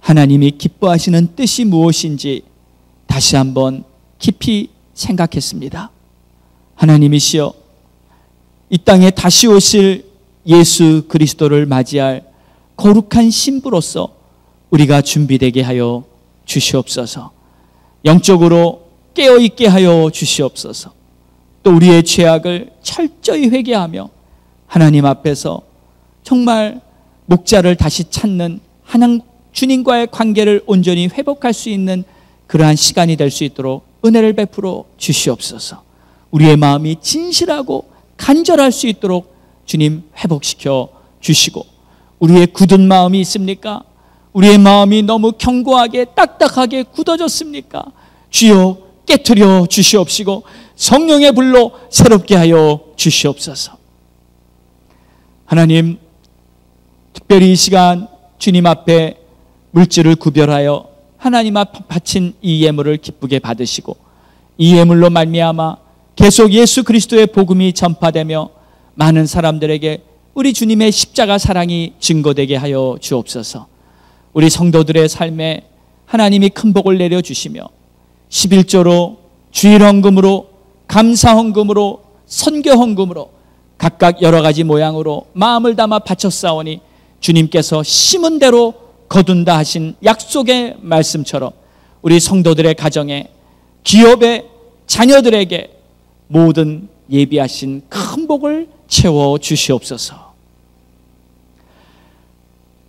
하나님이 기뻐하시는 뜻이 무엇인지 다시 한번 깊이 생각했습니다. 하나님이시여 이 땅에 다시 오실 예수 그리스도를 맞이할 거룩한 신부로서 우리가 준비되게 하여 주시옵소서. 영적으로 깨어있게 하여 주시옵소서. 또 우리의 죄악을 철저히 회개하며 하나님 앞에서 정말 목자를 다시 찾는 하나님 주님과의 관계를 온전히 회복할 수 있는 그러한 시간이 될 수 있도록 은혜를 베풀어 주시옵소서. 우리의 마음이 진실하고 간절할 수 있도록 주님 회복시켜 주시고, 우리의 굳은 마음이 있습니까? 우리의 마음이 너무 견고하게 딱딱하게 굳어졌습니까? 주여 깨트려 주시옵시고 성령의 불로 새롭게 하여 주시옵소서. 하나님, 특별히 이 시간 주님 앞에 물질을 구별하여 하나님 앞 바친 이 예물을 기쁘게 받으시고, 이 예물로 말미암아 계속 예수 그리스도의 복음이 전파되며 많은 사람들에게 우리 주님의 십자가 사랑이 증거되게 하여 주옵소서. 우리 성도들의 삶에 하나님이 큰 복을 내려주시며 11조로 주일헌금으로 감사헌금으로 선교헌금으로 각각 여러 가지 모양으로 마음을 담아 바쳤사오니 주님께서 심은 대로 거둔다 하신 약속의 말씀처럼 우리 성도들의 가정에, 기업의 자녀들에게 모든 예비하신 큰 복을 채워 주시옵소서.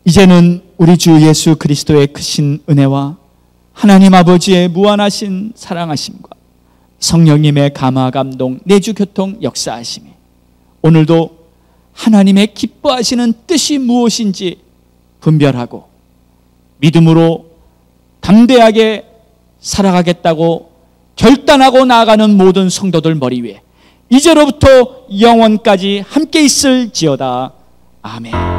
이제는 우리 주 예수 그리스도의 크신 은혜와 하나님 아버지의 무한하신 사랑하심과 성령님의 감화 감동 내주 교통 역사하심이 오늘도 하나님의 기뻐하시는 뜻이 무엇인지 분별하고 믿음으로 담대하게 살아가겠다고 결단하고 나아가는 모든 성도들 머리 위에 이제로부터 영원까지 함께 있을지어다. 아멘.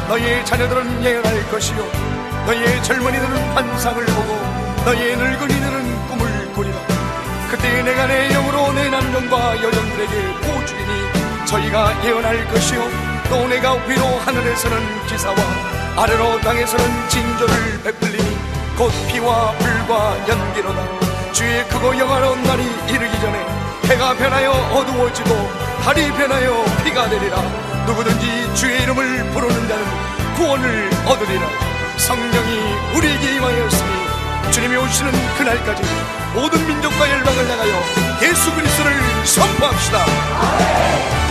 너희의 자녀들은 예언할 것이요 너희의 젊은이들은 환상을 보고 너희의 늙은이들은 꿈을 꾸리라. 그때 내가 내 영으로 내 남종과 여종들에게 보여주리니 저희가 예언할 것이요 또 내가 위로 하늘에서는 기사와 아래로 땅에서는 징조를 베풀리니 곧 피와 불과 연기로다. 주의 크고 영화로운 날이 이르기 전에 해가 변하여 어두워지고 달이 변하여 피가 되리라. 누구든지 주의 이름을 부르는 자는 구원을 얻으리라. 성령이 우리에게 임하였으니 주님이 오시는 그날까지 모든 민족과 열방을 향하여 예수 그리스도를 선포합시다.